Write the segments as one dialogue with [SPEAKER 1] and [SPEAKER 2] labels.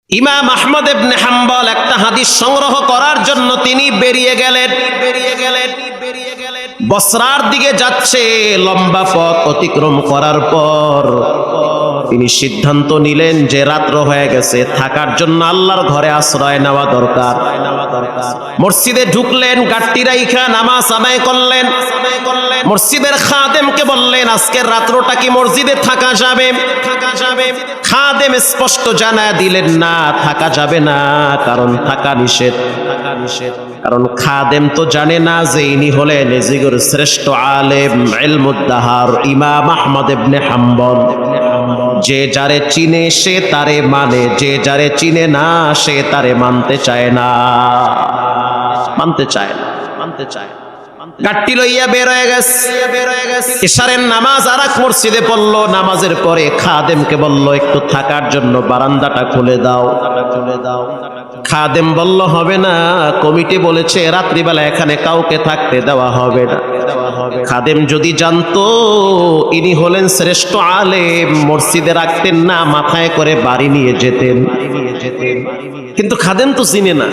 [SPEAKER 1] ইমাম আহমদ ইবনে হাম্বল একটা হাদিস সংগ্রহ করার জন্য তিনি বেরিয়ে গেলেন। বসরার দিকে যাচ্ছে। লম্বা পথ অতিক্রম করার পর তিনি সিদ্ধান্ত নিলেন যে রাত্র হয়ে গেছে, থাকার জন্য আল্লাহর ঘরে আশ্রয় নেওয়া দরকার। মসজিদে ঢুকলেন, গাট্টি রাইখা নামাজ আদায় করলেন। মসজিদের খাদেমকে বললেন, আজকের রাত্রটা কি মসজিদে থাকা যাবে? খাদেম স্পষ্ট জানায় দিলেন, না, থাকা যাবে না, কারণ থাকা নিষেধ। কারণ খাদেম তো জানে না যে ইনি হলেন এজিগর শ্রেষ্ঠ আলেম ইলমুদ্দাহার ইমাম আহমদ ইবনে হাম্বল। যে যারে চিনে সে তারে মানে, যে যারে চিনে না সে তারে মানতে চায় না। গাট্টি লইয়া বের হয়ে গেছে। ইশারের নামাজ আর এক মসজিদে পড়লো। নামাজের পরে খাদেমকে বলল, একটু থাকার জন্য বারান্দাটা খুলে দাও। খাদেম বলল, হবে না, কমিটি বলেছে রাত্রিবেলা এখানে কাউকে থাকতে দেওয়া হবে না। খাদেম যদি জানতো ইনি হলেন শ্রেষ্ঠ আলেম, মসজিদে রাখতেন না, মাথায় করে বাড়ি নিয়ে যেতেন। কিন্তু খাদেম তো চিনে না।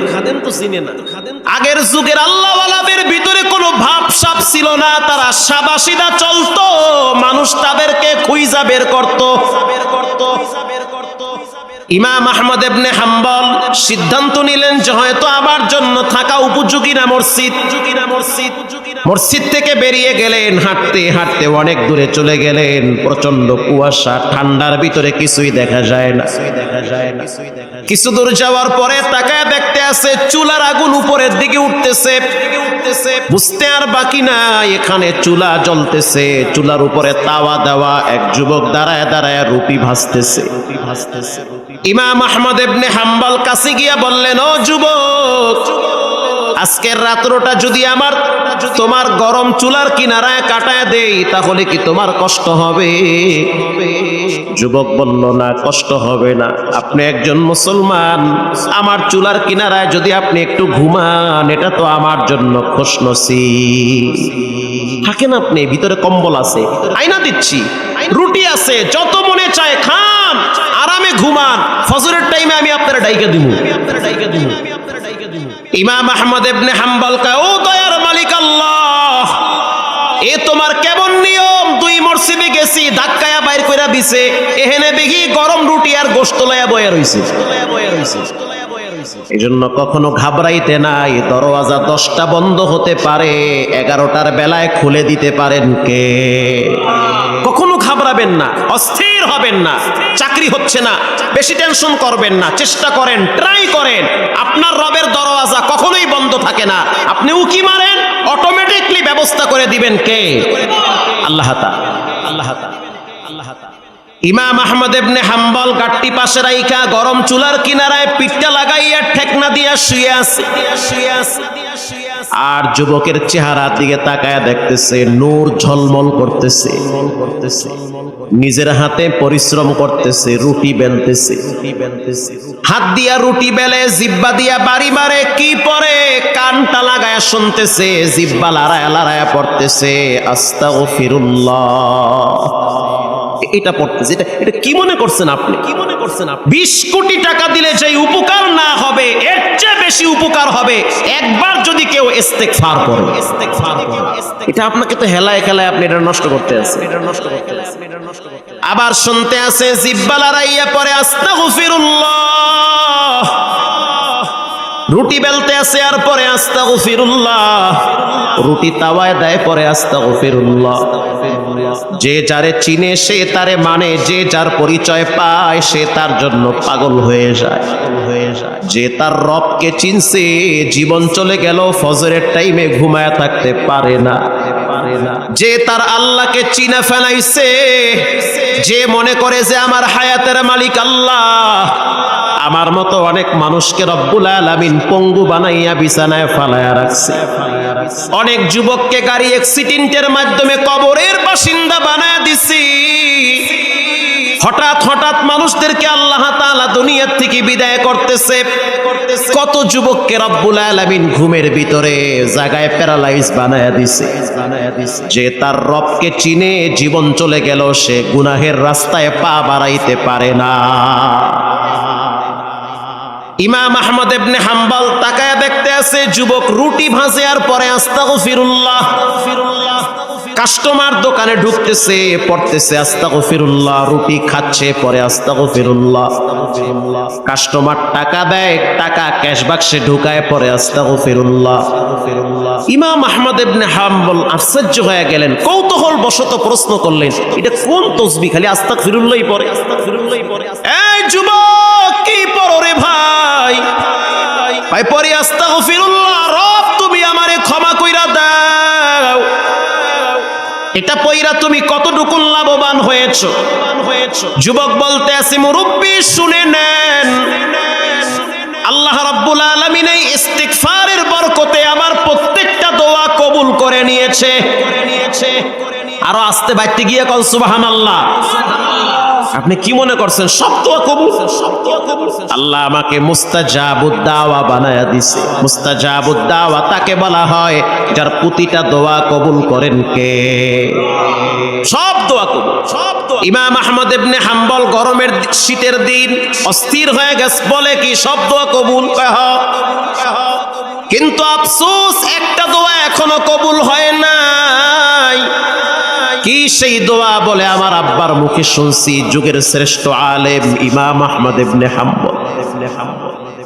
[SPEAKER 1] আগের যুগের আল্লাহওয়ালাদের ভিতরে কোনো ভাবসাব ছিল না, তারা সাবাসিদা চলতো, মানুষ তাদেরকে খুঁজা বের করত। ইমাম আহমদ ইবনে হাম্বল সিদ্ধান্ত নিলেন যে হয়তো আমার জন্য থাকা উপযোগী না মসজিদ। মসজিদ থেকে বেরিয়ে গেলেন, হাঁটতে হাঁটতে অনেক দূরে চলে গেলেন। প্রচন্ড কুয়াশা, ঠান্ডার ভিতরে কিছুই দেখা যায় না। কিছু দূর যাওয়ার পরে তাকায় দেখতে আছে চুলার আগুন উপরের দিকে উঠতেছে। বুঝতে আর বাকি নাই, এখানে চুলা জ্বলতেছে, চুলার উপরে তাওয়া দেওয়া। এক যুবক দাঁড়ায় দাঁড়ায় রুটি ভাজতেছে। ইমাম আহমদ ইবনে হাম্বল কাছে গিয়া বললেন, ও যুবক, আজকের রাত্রটা যদি আমার তোমার গরম চুলার কিনারায় কাটায় দেই তাহলে কি তোমার কষ্ট হবে? যুবক বলল, না, কষ্ট হবে না। আপনি একজন মুসলমান, আমার চুলার কিনারায় যদি আপনি একটু ঘুমান, এটা তো আমার জন্য খুশনসিব। থাকেন আপনি, ভিতরে কম্বল আছে, আয়না দিচ্ছি, রুটি আছে, যত মনে চায় খান, আরামে ঘুমান, ফজরের টাইমে আমি আপনারা ডাইকা দিব। ইমাম আহমদ ইবনে হাম্বল কয়, ও দয়ার মালিক আল্লাহ, এ তোমার কেমন নিয়ম? দুই মসজিদে গেছি, ধাক্কায়া বাইর কইরা দিছে, এখানে দেখি গরম রুটি আর গোশত লয়া বয়া রইছে। এজন্য কখনো ঘাবড়াইতে নাই। দরওয়াজা 10টা বন্ধ হতে পারে, 11টার বেলায় খুলে দিতে পারেন কে? কখনো ঘাবড়াবেন না, অস্থির হবেন না। চাকরি হচ্ছে না, বেশি টেনশন করবেন না, চেষ্টা করেন, ট্রাই করেন। আপনার রবের দরওয়াজা কখনোই বন্ধ থাকে না। আপনি উকি মারেন, অটোমেটিকলি ব্যবস্থা করে দিবেন কে? আল্লাহ তাআলা। ইমাম আহমদ ইবনে হাম্বল গাট্টি পাশে রাইখা গরম চুলার কিনারায় পিঠটা লাগাইয়া ঠেকনা দিয়া শুয়ে আছে। আর যুবকের চেহারার দিকে তাকায় দেখতেছে নূর ঝলমল করতেছে। নিজের হাতে পরিশ্রম করতেছে, রুটি বেলতেছে। হাত দিয়া রুটি বেলে, জিব্বা দিয়া বাড়ি মারে, কি পরে কানটা লাগায়া শুনতেছে, জিব্বা লড়ায়া লড়ায়া পড়তেছে আস্তাগফিরুল্লাহ। এটা পড়তেছে। এটা কি মনে করছেন আপনি? 20 কোটি টাকা দিলে যে উপকার না হবে, এর চেয়ে বেশি উপকার হবে একবার যদি কেউ ইস্তেগফার করে। এটা আপনাকে তো হেলায় খেলায় আপনি এটা নষ্ট করতে আছেন। আবার শুনতে আছে জিব্বা লড়াইয়া পরে আস্তাগফিরুল্লাহ। রুটি বেলতে আছে আর পরে আস্তাগফিরুল্লাহ। রুটি তাওয়ায় দেয় পরে আস্তাগফিরুল্লাহ। যে যারে চিনে সে তারে মানে, যে যার পরিচয় পায় সে তার জন্য পাগল হয়ে যায়। যে তার রবকে চিনছে, জীবন চলে গেল ফজরের টাইমে ঘুমায়া থাকতে পারে না। যে তার আল্লাহকে চিনা ফেলাইছে, যে মনে করে যে আমার হায়াতের মালিক আল্লাহ, আমার মতো অনেক মানুষকে রব্বুল আলামিন পঙ্গু বানাইয়া বিছানায় ফালায়া রাখছে। অনেক যুবককে গাড়ি অ্যাক্সিডেন্টের মাধ্যমে কবরের বাসিন্দা বানায়া দিছি। হঠাৎ হঠাৎ মানুষদেরকে আল্লাহ তাআলা দুনিয়া থেকে বিদায় করতেছে। কত যুবককে রব্বুল আলামিন ঘুমের ভিতরে জায়গায় প্যারালাইজ বানায়া দিছে। যে তার রবকে চিনে, জীবন চলে গেল, সে গুনাহের রাস্তায় পা বাড়াইতে পারে না। ইমাম আহমদ ইবনে হাম্বল তাকায় দেখতে আছে যুবক রুটি ভাজে আর পরে আস্তাগফিরুল্লাহ। কাস্টমার দোকানে ঢুকতেছে, পড়তেছে আস্তাগফিরুল্লাহ, রুটি খাচ্ছে পরে আস্তাগফিরুল্লাহ। কাস্টমার টাকা দেয়, টাকা ক্যাশ বাক্সে ঢুকায় পরে আস্তাগফিরুল্লাহ। ইমাম আহমদ ইবনে হাম্বল আশ্চর্য হয়ে গেলেন, কৌতূহল বশত প্রশ্ন করলেন, এটা কোন তসবিহ খালি আস্তাগফিরুল্লাহই পড়ে? এই যুবক কি পড়ো রে ভাই? ভাই পরে আস্তাগফিরুল্লাহ, রব তুমি আমারে ক্ষমা কইরা দাও। এটা পয়রা তুমি কতটুকু লাভবান হয়েছো? যুবক বলতে আছে, মুরব্বি শুনে নেন, আল্লাহ রাব্বুল আলামিন এই ইস্তিগফারের বরকতে আমার প্রত্যেকটা দোয়া কবুল করে নিয়েছে। আরো আস্তে বাইতে গিয়ে কল সুবহানাল্লাহ। আপনি কি মনে করছেন সব দোয়া কবুল? আল্লাহ আমাকে মুস্তাজাবুদ দাওয়া বানায়া দিছে। মুস্তাজাবুদ দাওয়া তাকে বলা হয় যার প্রতিটা দোয়া কবুল করেন কে? সব দোয়া কবুল। ইমাম আহমদ ইবনে হাম্বল গরমের শীতের দিন অস্থির হয়ে গেছে, বলে কি সব দোয়া কবুল? কিন্তু আফসোস একটা দোয়া এখনো কবুল হয় নাই। কি সেই দোয়া? বলে আমার আব্বার মুখে শুনছি যুগের শ্রেষ্ঠ আলেম ইমাম আহমদ ইবনে হাম্বল।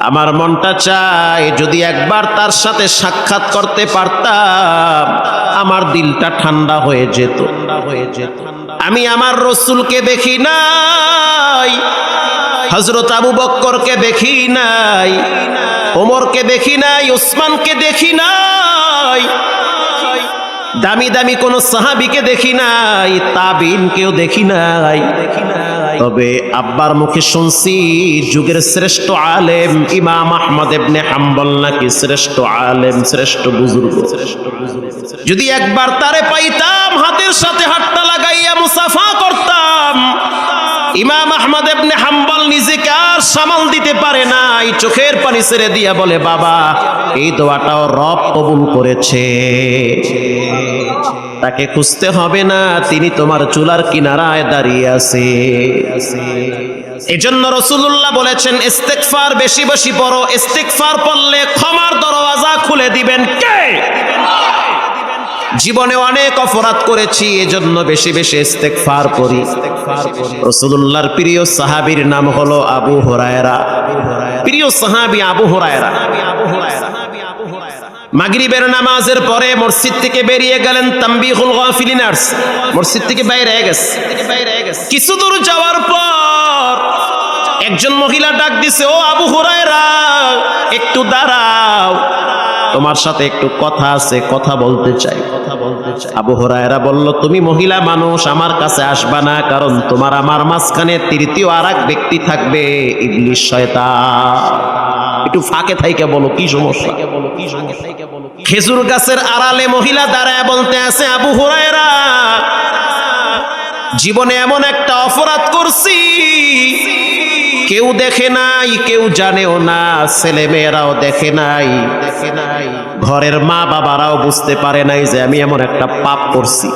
[SPEAKER 1] আমার মনটা চায় যদি একবার তার সাথে সাক্ষাৎ করতে পারতাম, আমার দিলটা ঠান্ডা হয়ে যেত। আমি আমার রসুলকে দেখি নাই, হযরত আবু বকরকে দেখি নাই, ওমরকে দেখি নাই, উসমানকে দেখি নাই, দামি দামি কোন সাহাবীকে দেখি নাই, তাবিনকেও দেখি নাই। তবে আব্বার মুখে শুনছি যুগের শ্রেষ্ঠ আলেম ইমাম আহমদ ইবনে হাম্বল নাকি শ্রেষ্ঠ আলেম, শ্রেষ্ঠ বুজুর্গ। যদি একবার তারে পাইতাম, হাতের সাথে হাতটা লাগাইয়া মুসাফা করতাম। ইমাম আহমদ ইবনে হাম্বল নিজেকে আর সামাল দিতে পারে নাই, চোখের পানি ছেড়ে দিয়া বলে, বাবা এই দোয়াটাও রব কবুল করেছে, তাকে খুঁজতে হবে না, তিনি তোমার চুলার কিনারায় দাঁড়িয়ে আছে। এজন্য রাসূলুল্লাহ বলেছেন ইস্তিগফার বেশি বেশি পড়ো। ইস্তিগফার পড়লে ক্ষমার দরওয়াজা খুলে দিবেন কে? জীবনে অনেক অপরাধ করেছি, এজন্য বেশি বেশি ইস্তিগফার করি। রাসূলুল্লাহর প্রিয় সাহাবীর নাম হলো আবু হুরায়রা। প্রিয় সাহাবী আবু হুরায়রা মাগরিবের নামাজের পরে মসজিদ থেকে বেরিয়ে গেলেন, তানবীহুল গাফিলিন মসজিদ থেকে বাইরে গেছে। কিছু দূর যাওয়ার পর একজন মহিলা ডাক দিছে, ও আবু হুরায়রা একটু দাঁড়াও, তোমার সাথে একটু কথা আছে, কথা বলতে চাই। আবু হুরায়রা বলল, তুমি মহিলা মানুষ, আমার কাছে আসবা না, কারণ তোমার আমার মাঝখানে তৃতীয় আরেক ব্যক্তি থাকবে, ইবলিস শয়তান। একটু ফাঁকে থাইকে বলো কি সমস্যা? খেজুর গাছের আড়ালে মহিলা দাঁড়ায় বলতে আছে, আবু হুরায়রা জীবনে এমন একটা অপরাধ করছি, কেউ দেখে নাই, কেউ জানেও না, ছেলে মেয়েরাও দেখে নাই, ঘরের মা বাবারাও বুঝতে পারে নাই যে আমি এমন একটা পাপ করছি।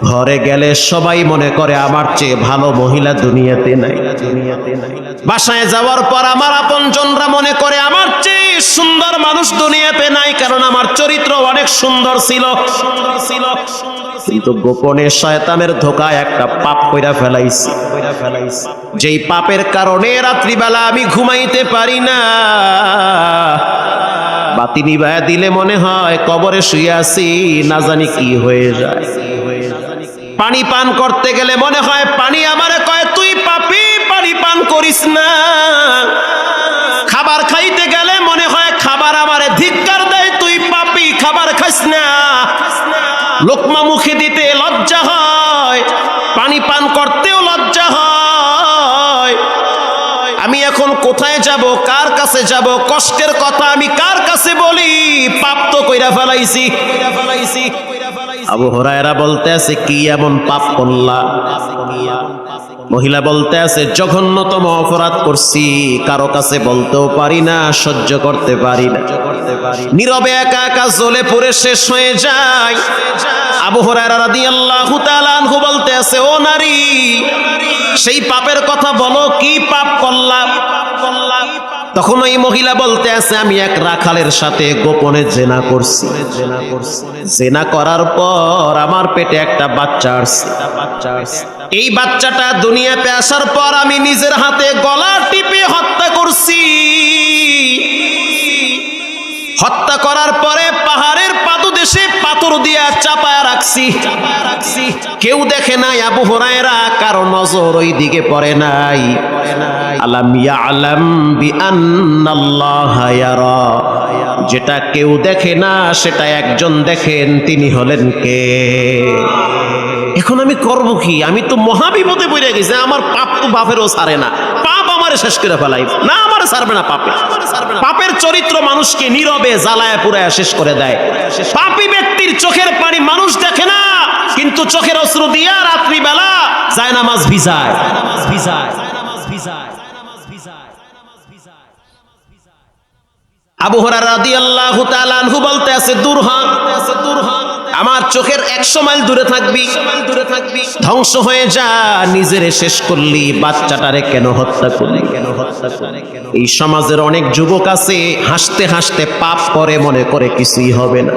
[SPEAKER 1] ঘরে গেলে সবাই মনে করে আমার চেয়ে ভালো মহিলা দুনিয়াতে নাই। বাসায় যাওয়ার পর আমার আপনজনরা মনে করে আমার চেয়ে সুন্দর মানুষ দুনিয়াতে নাই, কারণ আমার চরিত্র অনেক সুন্দর ছিল। কিন্তু গোপনে শয়তানের ধোকায় একটা পাপ কইরা ফেলাইছি, যেই পাপের কারণে রাত্রিবেলা আমি ঘুমাইতে পারি না। বাতি নিভায়া দিলে মনে হয় কবরে শুয়ে আছি, না জানি কি হয়ে যায়। পানি পান করতে গেলে মনে হয় পানি আমারে কয় তুই পাপী, পানি পান করিস না। খাবার খাইতে গেলে মনে হয় খাবার আমারে ধিক্কার দেয়, তুই পাপী, খাবার খাইস না। লোকমা মুখে দিতে লজ্জা হয়, পানি পান করতেও লজ্জা হয়। আমি এখন কোথায় যাব, কার কাছে যাব, কষ্টের কথা আমি কার কাছে বলি? পাপ তো কইরা ফেলাইছি। আবু হুরায়রা বলতে আছে, কি এমন পাপ করলা? মহিলা বলতে আছে, জঘন্যতম অপরাধ করছি, কারো কাছে বলতেও পারি না, সহ্য করতে পারি না, নীরবে একা একা জ্বলে পুড়ে শেষ হয়ে যায়। আবু হুরায়রা রাদিয়াল্লাহু তাআলা আনহু বলতে আছে, ও নারী, সেই পাপের কথা বলো, কি পাপ করলা? তখন ওই মহিলা বলতে আছে, আমি এক রাখালের সাথে গোপনে জেনা করছি। জেনা করার পর আমার পেটে একটা বাচ্চা আসছে। এই বাচ্চাটা দুনিয়াতে আসার পর আমি নিজের হাতে গলা টিপে হত্যা করছি। হত্যা করার পরে পাহাড়ের পাদদেশে পাথর দিয়া চাপায়া রাখছি। কেউ দেখে নাই আবু হুরায়রা, কারো নজর ওই দিকে পড়ে নাই। আলাম ইয়ালাম বিআন্নাল্লাহা ইয়ারা, যেটা কেউ দেখে না সেটা একজন দেখেন, তিনি হলেন কে? এখন আমি করব কি? আমি তো মহাবিপদে পড়ে গেছি। আমার পাপ তো বাপেরও ছাড়ে না, পাপ আমারে শেষ করে ফেলাই না, আমারে ছাড়বে না পাপে। পাপের চরিত্র মানুষকে নীরবে জ্বালায় পুরায় শেষ করে দেয়। পাপী ব্যক্তির চোখের পানি মানুষ দেখে না, কিন্তু চোখের অশ্রু দিয়া রাত্রিবেলা জায়নামাজ ভিজায়। আবু হুরায়রা রাদিয়াল্লাহু তাআলা আনহু বলতে আছে, দূর হ, আমার চোখের 100 মাইল দূরে থাকবি, ধ্বংস হয়ে যা। নিজেরে শেষ করলি, বাচ্চাটারে কেন হত্যা করলি? এই সমাজের অনেক যুবক আছে, হাসতে হাসতে পাপ করে, মনে করে কিছুই হবে না।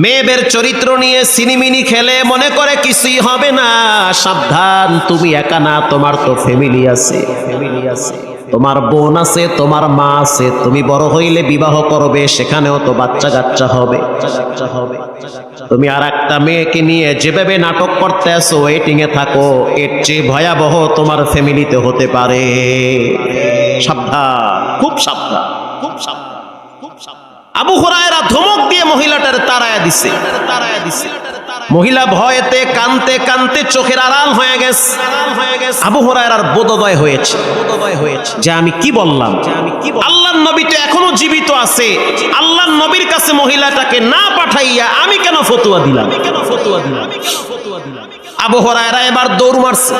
[SPEAKER 1] মেয়েদের চরিত্র নিয়ে সিনিমিনি খেলে, মনে করে কিছুই হবে না। সাবধান, তুমি একা না, তোমার তো ফ্যামিলি আছে, তোমার বোন আছে, তোমার মা আছে। তুমি বড় হইলে বিবাহ করবে, সেখানেও তো বাচ্চা কাচ্চা হবে। তুমি আর একটা মেয়েকে নিয়ে যেভাবে নাটক করতে আসো, ওয়েটিং এ থাকো, এর চেয়ে ভয়াবহ তোমার ফ্যামিলিতে হতে পারে। সাবধান, খুব সাবধান, খুব সাবধান। আবু হুরায়রা ধমক দিয়ে মহিলাটার তাড়ায়া দিছে। মহিলা ভয়েতে কানতে কানতে চোখের আড়াল হয়ে গেছে। আবু হুরায়রার বোধোদয় হয়েছে যে আমি কি বললাম। আল্লাহর নবী তো এখনো জীবিত আছে, আল্লাহর নবীর কাছে মহিলাটাকে না পাঠাইয়া আমি কেন ফতোয়া দিলাম? আবু হুরায়রা এবার দৌড় মারছে।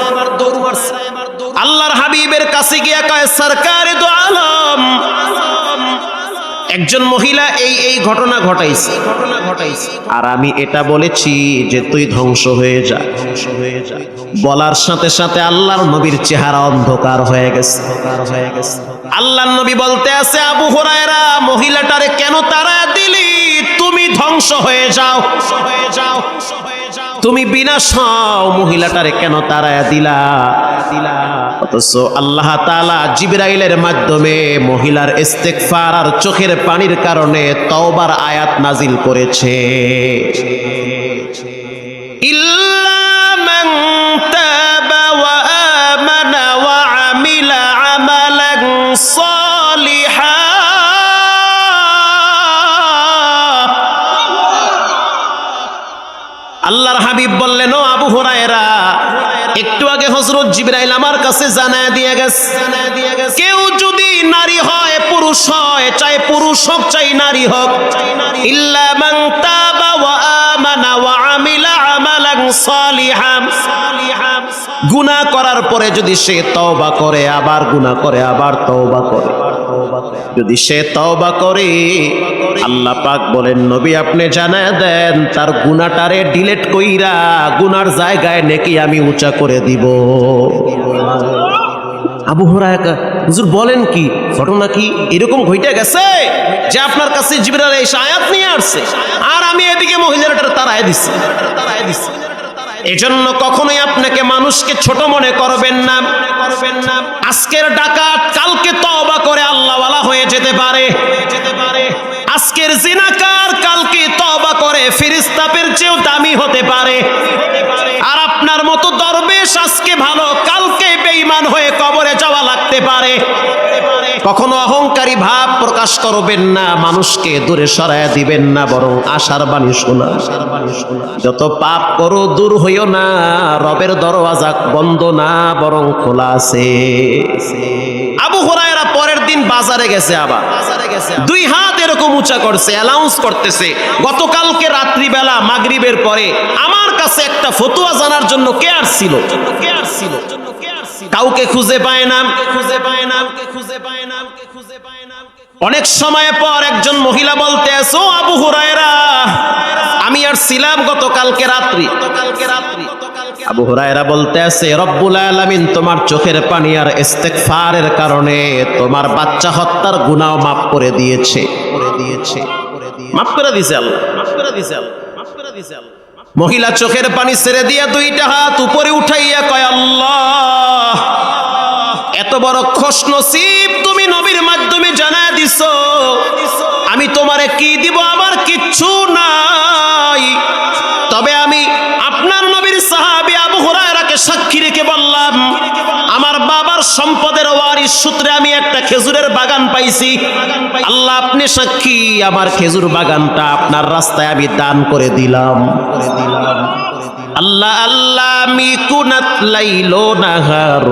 [SPEAKER 1] আল্লাহর হাবিবের কাছে গিয়া কয়, সরকারে দো আলম, একজন মহিলা এই ঘটনা ঘটাইছে, আর আমি এটা বলেছি যে তুই ধ্বংস হয়ে যা। বলার সাথে সাথে আল্লাহর নবীর চেহারা অন্ধকার হয়ে গেছে। আল্লাহর নবী বলতে আছে, আবু হুরায়রা, মহিলাটারে কেন তাড়া দিলি? তুমি ধ্বংস হয়ে যাও, তুমি বিনাশ হও, মহিলাটারে কেন তাড়ায়া দিলা? অথচ আল্লাহ তাআলা জিবরাইলের মাধ্যমে মহিলার ইস্তেগফার আর চোখের পানির কারণে তওবার আয়াত নাজিল করেছে। ইল্লা মান তাবা ওয়া আমানা ওয়া আমিলা আমালান সালিহা। আল্লাহর হাবিব বললেন, ও আবু হুরায়রা, একটু আগে হযরত জিবরাইল আমার কাছে জানায় দিয়ে গেছে, কেউ যদি নারী হয় পুরুষ হয়, চাই পুরুষ হোক চাই নারী হোক, ইল্লা মান তাবা ওয়া আমানা ওয়া আমিলা আমালান সালিহান, গুনাহ করার পরে যদি সে তওবা করে, আবার গুনাহ করে, আবার তওবা করে, যদি সে তওবা করে, আল্লাহ পাক বলেন, নবী আপনি জানায় দেন তার গুনাহটারে ডিলিট কইরা গুনার জায়গায় নেকি আমি উঁচা করে দিব। আবু হুরায়রা, হুজুর বলেন কি, ঘটনা কি এরকম ঘটে গেছে যে আপনার কাছে জিবরাইল এই আয়াত নিয়ে আসছে, আর আমি এদিকে মহিলাটার তাড়ায় দিছি? এজন্য কখনোই আপনাকে মানুষকে ছোট মনে করবেন না। আজকের ডাকাত কালকে তওবা করে আল্লাহওয়ালা হয়ে যেতে পারে। আজকের জিনাকার কালকে তওবা করে ফেরেশতাদের চেয়েও দামি হতে পারে। আর আপনার মতো দরবেশ আজকে ভালো, কালকে বেঈমান হয়ে কবরে যাওয়া লাগতে পারে। কখনো অহংকারী ভাব প্রকাশ করবেন না, মানুষকে দূরে সরায়া দিবেন না, বরং আশার বাণী শোনা। যত পাপ করো দূর হইও না, রবের দরওয়াজা বন্ধ না, বরং খোলা আছে। আবু হুরায়রা পরের দিন বাজারে গেছে, আবার দুই হাত এরকম উঁচা করছে, অ্যানাউন্স করতেছে, গতকালকে রাত্রিবেলা মাগরিবের পরে আমার কাছে একটা ফতোয়া জানার জন্য কে আসছিল? কাউকে খুঁজে পায় না। অনেক সময় পর একজন মহিলা বলতে আছে, ও আবু হুরায়রা, আমি আর ছিলাম গতকালকে রাত্রি, আবু হুরায়রা বলতে আছে রব্বুল আলামিন তোমার চোখের পানি আর ইস্তেগফারের কারণে তোমার বাচ্চা হত্যার গুনাহ মাফ করে দিয়েছে মাফ করে দিয়েছে আল্লাহ মাফ করে দিয়েছে আল্লাহ মাফ করে দিয়েছে আল্লাহ। মহিলা চোখের পানি ছেড়ে দিয়া দুইটা হাত উপরে উঠাইয়া কয় আল্লাহ এত বড় খুশনসিব তুমি নবীর মাধ্যমে জানায় দিছো, আমি তোমারে কি দিব, আমার কিচ্ছু নাই, তবে আমি আপনার নবীর সাহাবী আবু হুরায়রাকে সাক্ষী রেখে বললাম আমার বাবার সম্পদের ওয়ারিশ সূত্রে আমি একটা খেজুরের বাগান পাইছি, আল্লাহ আপনি সাক্ষী আমার খেজুর বাগানটা আপনার রাস্তায় আমি দান করে দিলাম। আল্লাহ আল্লাহ মিকুনাত লাইলো নাহার,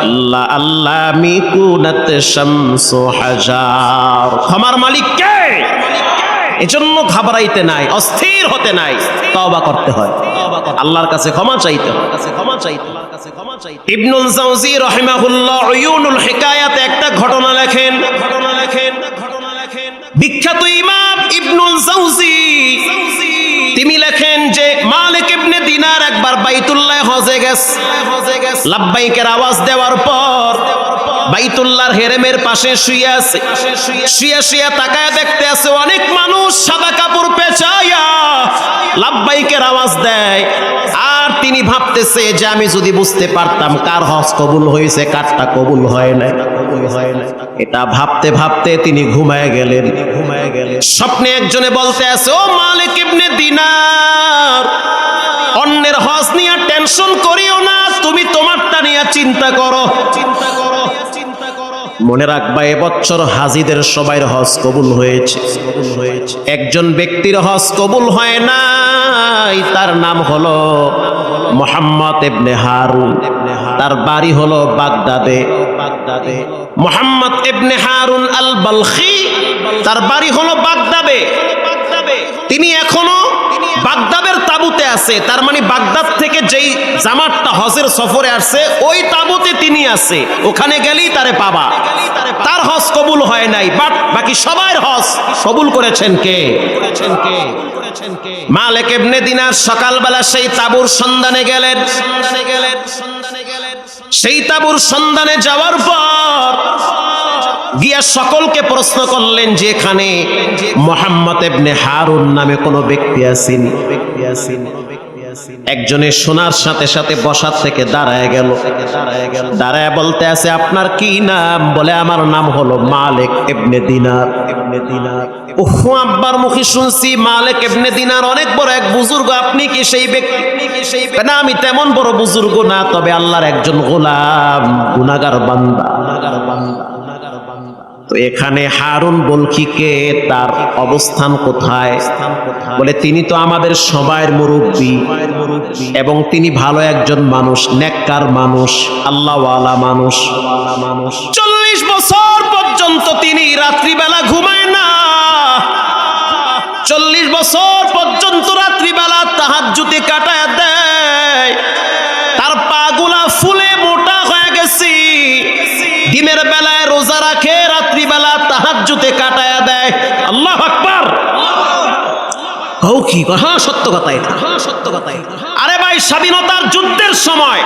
[SPEAKER 1] আল্লাহ আল্লাহ মিকুনাত শামসু হাজার। ক্ষমার মালিক কে? এজন্য ঘাবড়াইতে নাই, অস্থির হতে নাই, তওবা করতে হয়, আল্লাহর কাছে ক্ষমা চাইতে হয়। ইবনুল জাওজি রাহিমাহুল্লাহ উয়ুনুল হিকায়াতে একটা ঘটনা লেখেন। বিখ্যাত ইমাম ইবনুল জাওজি তিনি লেখেন যে মালিক ইবনে দিনার একবার বাইতুল্লাহ হজে গেছে, লাব্বাইকের আওয়াজ দেওয়ার পর বাইতুল্লাহর হেরেমের পাশে শুয়ে আছে, শুয়ে তাকায় দেখতে আছে অনেক মানুষ সাদা কাপড় পেঁচাইয়া লাব্বাইকের আওয়াজ দেয়, আর তিনি ভাবতেছে যে আমি যদি বুঝতে পারতাম কার হজ কবুল হয়েছে কারটা কবুল হয় না, এটা ভাবতে ভাবতে তিনি ঘুমায় গেলেন। স্বপ্নে একজনে বলতে আছে ও মালিক ইবনে দিনার, অন্যের হজ নিয়ে টেনশন করিও না, তুমি তোমারটা নিয়ে চিন্তা করো। মনে রাখবা এবছর হাজিদের সবাইয়ের হজ কবুল হয়েছে, একজন ব্যক্তির হজ কবুল হয় নাই, তার নাম হলো মুহাম্মদ ইবনে হারুন, তার বাড়ি হলো বাগদাদে। মুহাম্মদ ইবনে হারুন আল বালখি, তার বাড়ি হলো বাগদাদে। তিনি এখনো বাগদাদের তাঁবুতে আছে, তার মানে বাগদাদ থেকে যেই জামাতটা হজের সফরে আসছে ওই তাঁবুতে তিনি আছে, ওখানে গেলেই তারে পাবা। তার হজ কবুল হয় নাই, বাট বাকি সবার হজ কবুল করেছেন কে? মালিক ইবনে দিনার সকালবেলা সেই তাঁবুর সন্ধানে গেলেন। সেই তাঁবুর সন্ধানে যাওয়ার পর গিয়া সকলকে প্রশ্ন করলেন যে এখানে মুহাম্মদ ইবনে হারুন নামে কোনো ব্যক্তি আছেন? একজনে শোনার সাথে সাথে বসার থেকে দাঁড়ায় গেল, দাঁড়ায় বলতে আছে আপনার কি নাম? বলে আমার নাম হলো মালিক ইবনে দিনার। ওহো, আব্বার মুখে শুনছি মালিক ইবনে দিনার অনেক বড় এক বুজুর্গ, আপনি কি সেই ব্যক্তি? না, আমি তেমন বড় বুজুর্গ না, তবে আল্লাহর একজন গোলাম, গুনাহগার বান্দা। তো এখানে হারুন বলখিকে তার অবস্থান কোথায়? বলে তিনি তো আমাদের সবার মুরব্বী এবং তিনি ভালো একজন মানুষ, নেককার মানুষ, আল্লাহওয়ালা মানুষ। 40 বছর পর্যন্ত তিনি রাত্রিবেলা ঘুমায় না, 40 বছর পর্যন্ত রাত্রিবেলা তাহাজ্জুদে কাটায় দেয়, তার পাগুলা ফুলে মোটা হয়ে গেছে, দিনের বেলায় রোজা রাখে, রাত্রিবেলা তাহাজ্জুদে কাটায়া দেয়। আল্লাহু আকবার। কও কি? হ্যাঁ সত্য কথা এটা। আরে ভাই, স্বাধীনতার যুদ্ধের সময়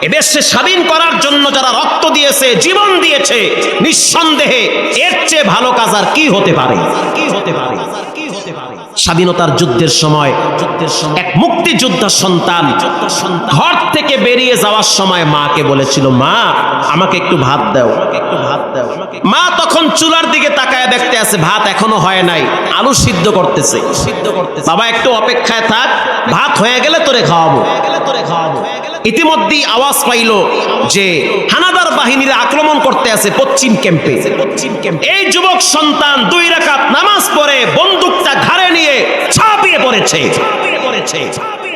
[SPEAKER 1] এদেশে স্বাধীন করার জন্য যারা রক্ত দিয়েছে, জীবন দিয়েছে, নিঃসন্দেহে এর চেয়ে ভালো কাজ আর কি হতে পারে? স্বাধীনতার যুদ্ধের সময় এক মুক্তিযোদ্ধা সন্তান ঘর থেকে বেরিয়ে যাওয়ার সময় মাকে বলেছিল, মা আমাকে একটু ভাত দাও। মা তখন চুলার দিকে তাকায় দেখতে আছে ভাত এখনো হয় নাই, আলু সিদ্ধ করতেছে। বাবা একটু অপেক্ষায় থাক, ভাত হয়ে গেলে তোরে খাওয়াবো। ইতিমধ্যেই আওয়াজ পাইল যে হানাদার বাহিনীরা আক্রমণ করতে আছে পশ্চিম ক্যাম্পে। এই যুবক সন্তান 2 রাকাত নামাজ পড়ে বন্দুকটা ঘাড়ে নিয়ে ঝাঁপিয়ে পড়েছে।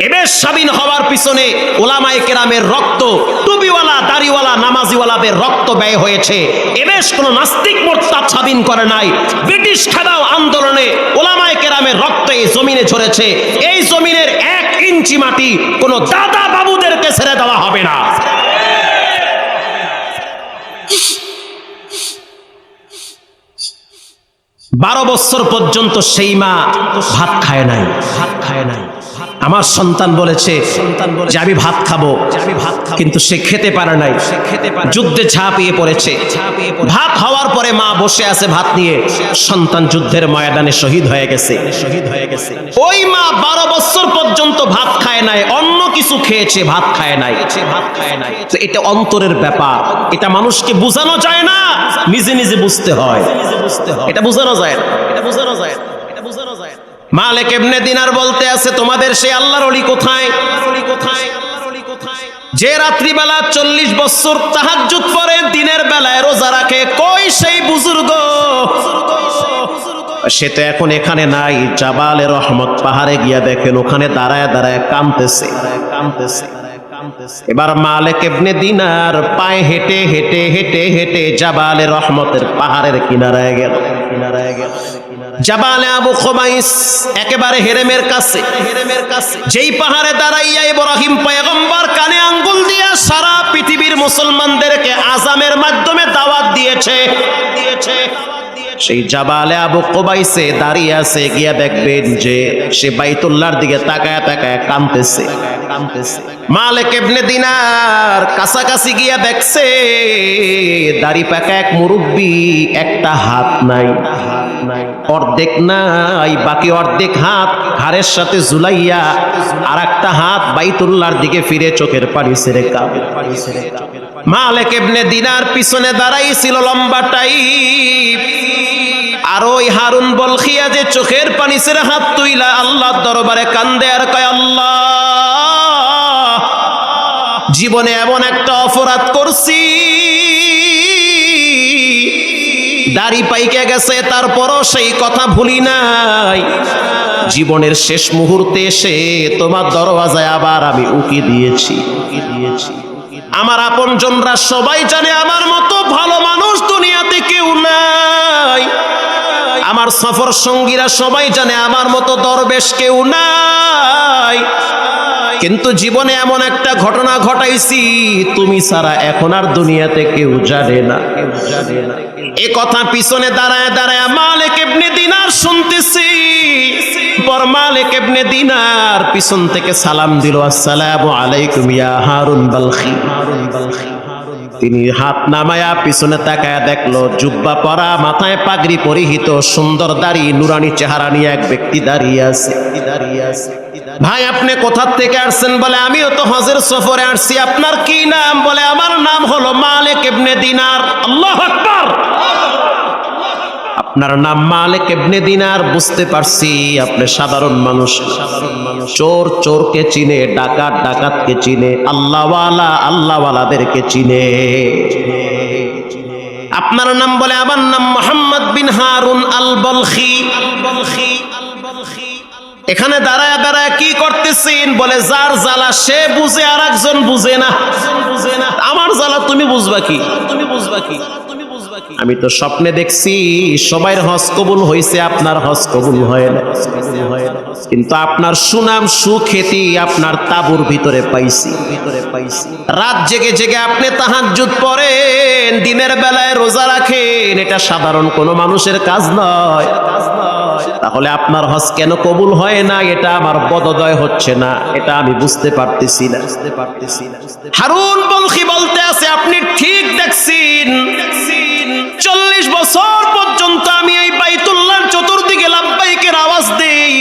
[SPEAKER 1] এবেশ স্বাধীন হওয়ার পিছনে ওলামায়ে কেরামের রক্ত, টুপিওয়ালা দাড়িওয়ালা নামাজিওয়ালাদের রক্ত ব্যয় হয়েছে। এবেশ কোনো নাস্তিক মোরতাদ স্বাধীন করে নাই। ব্রিটিশ খেদাও আন্দোলনে ওলামায়ে কেরামের রক্ত এই জমিনে ঝরেছে। এই জমিনের 1 ইঞ্চি মাটি কোনো দাদা বাবুদেরকে ছেড়ে দেওয়া হবে না। 12 বছর পর্যন্ত সেই মা ভাত খায় নাই। আমার সন্তান বলেছে যে আমি ভাত খাবো, কিন্তু সে খেতে পারে নাই, যুদ্ধে ঝাঁপিয়ে পড়েছে। ভাত হওয়ার পরে মা বসে আছে ভাত নিয়ে, সন্তান যুদ্ধের ময়দানে শহীদ হয়ে গেছে। ওই মা 12 বছর পর্যন্ত ভাত খায় নাই, অন্য কিছু খেয়েছে, ভাত খায় নাই। তো এটা অন্তরের ব্যাপার, এটা মানুষকে বোঝানো যায় না, নিজে নিজে বুঝতে হয়। এটা বোঝানো যায় না, এটা বোঝানো যায় না, এটা বোঝানো যায় না। মালিক ইবনে দিনার বলতে আছে, তোমাদের সেই আল্লাহর ওলি কোথায়? যে রাত্রিবেলা 40 বছর তাহাজ্জুদ পড়ে, দিনের বেলায় রোজা রাখে, কই সেই বুজুর্গ? সে তো এখন এখানে নাই। জাবালে রহমত পাহাড়ে গিয়া দেখেন ওখানে দাঁড়ায় দাঁড়ায় কাঁদতেছে। এবার মালিক ইবনে দিনার পায়ে হেঁটে হেঁটে হেঁটে হেঁটে জাবালে রহমতের পাহাড়ের কিনারায় গেল। জাবালে আবু খুবাইস একেবারে হেরেমের কাছে, যেই পাহাড়ে দাঁড়াইয়া ইব্রাহিম পয়গম্বর কানে আঙ্গুল দিয়া সারা পৃথিবীর মুসলমানদেরকে আযামের মাধ্যমে দাওয়াত দিয়েছে। সেই জাবালে আবু কুবাইসে দাঁড়িয়ে আছে, গিয়া দেখবেন যে সে বাইতুল্লাহর দিকে তাকায় তাকায় কাঁদতেছে। মালিক ইবনে দিনার কাছাকাছি গিয়া দেখছে দাড়ি পাকা এক মুরব্বী, একটা হাত নাই, অর্ধেক নাই, বাকি অর্ধেক হাত ঘাড়ের সাথে ঝুলাইয়া, আর একটা হাত বাইতুল্লাহর দিকে ফিরে চোখের পানি ছেড়ে কাঁদে। মালিক ইবনে দিনার পিছনে দাঁড়াইছিল লম্বাটাই, আর ওই হারুন বলখিয়া যে চোখের পানি ছেড়ে হাত তুইলা আল্লাহর দরবারে কান্দে আর কয়, আল্লাহ, জীবনে এমন একটা অপরাধ করছি, দাড়ি পাইকে গেছে, তারপরও সেই কথা ভুলি নাই। জীবনের শেষ মুহূর্তে এসে তোমার দরওয়াজায় আবার আমি উকি দিয়েছি। আমার আপনজনরা সবাই জানে আমার মতো ভালো মানুষ দুনিয়াতে কেউ নাই। আমার সফর সঙ্গীরা সবাই জানে আমার মতো দরবেশ কেউ নাই। কিন্তু জীবনে এমন একটা ঘটনা ঘটাইছি, তুমি ছাড়া এখন আর দুনিয়াতে কেউ জানে না। এ কথা পিছনে দাঁড়ায় দাঁড়ায় মালিক ইবনে দিনার শুনতেছি। পর মালিক ইবনে দিনার পিছন থেকে সালাম দিল, আসসালামু আলাইকুম ইয়া হারুন বালখি। তিনি হাত নামায়া পিছনে তাকায়া দেখলো জুব্বা পরা, মাথায় পাগড়ি পরিহিত, সুন্দর দাড়ি, নুরানি চেহারা নিয়ে এক ব্যক্তি দাঁড়িয়ে আছে। ভাই, আপনি কোথা থেকে আসছেন? বলে, আমিও তো হজের সফরে আসছি। আপনার কি নাম? বলে, আমার নাম হলো মালিক ইবনে দিনার। আল্লাহু আকবার। আপনার নাম মালিক ইবনে দিনার, বুঝতে পারছি আপনি সাধারণ মানুষ। চোর চোরকে চিনে, ডাকাত ডাকাতকে চিনে, আল্লাহওয়ালা আল্লাহওয়ালাদেরকে চিনে। আপনার নাম? বলে, আমার নাম মোহাম্মদ বিন হারুন আল বলখি। এখানে দাঁড়ায় দাঁড়ায় কি করতেছেন? বলে, যার জ্বালা সে বুঝে আর একজন বুঝে না। আমার জ্বালা তুমি বুঝবা কি? আমি তো স্বপ্নে দেখছি সবাইয়ের হজ কবুল হয়েছে, আপনার হজ কবুল হয় না। কিন্তু আপনার সুনাম সুখ্যাতি আপনার তাবুর ভিতরে পাইছি। রাত জেগে জেগে আপনি তাহাজ্জুদ পড়েন, দিনের বেলায় রোজা রাখেন, এটা সাধারণ কোনো মানুষের কাজ নয়। তাহলে আপনার হজ কেন কবুল হয় না? এটা আমার বোধোদয় হচ্ছে না, এটা আমি বুঝতে পারতেছি না। হারুন বলখি বলতে আছে, আপনি ঠিক দেখছেন, 40 বছর পর্যন্ত আমি এই বাইতুল্লাহর চতুর্দিকে লাব্বাইকের আওয়াজ দেই।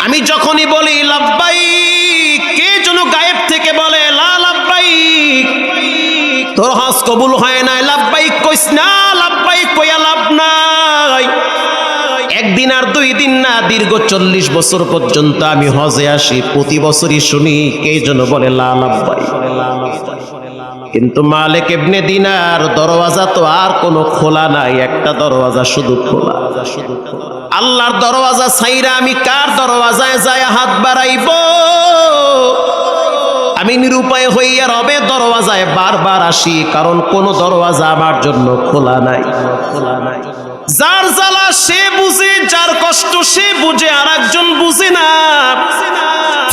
[SPEAKER 1] আমি যখনই বলি লাব্বাইক, কে যেন গায়েব থেকে বলে, লা লাব্বাইক, তোর হজ কবুল হয় নাই। লাব্বাইক কইস না, লাব্বাইক কইয়া লাভ নাই। একদিন আর 2 দিন না, দীর্ঘ 40 বছর পর্যন্ত আমি হজে আসি, প্রতি বছরই শুনি কে যেন বলে লা লাব্বাইক। কিন্তু মালিক ইবনে দিনার দরওয়াজা তো আর কোনো খোলা নাই, একটা দরওয়াজা শুধু খোলা। আল্লাহর দরওয়াজা ছাইরা আমি কার দরওয়াজায় যায় হাত বাড়াইব? আমি নিরুপায় হইয়া রবে দরওয়াজায় বারবার আসি, কারণ কোন দরওয়াজা আমার জন্য খোলা নাই। যার জ্বালা সে বুঝে, যার কষ্ট সে বুঝে, আর একজন বুঝে না।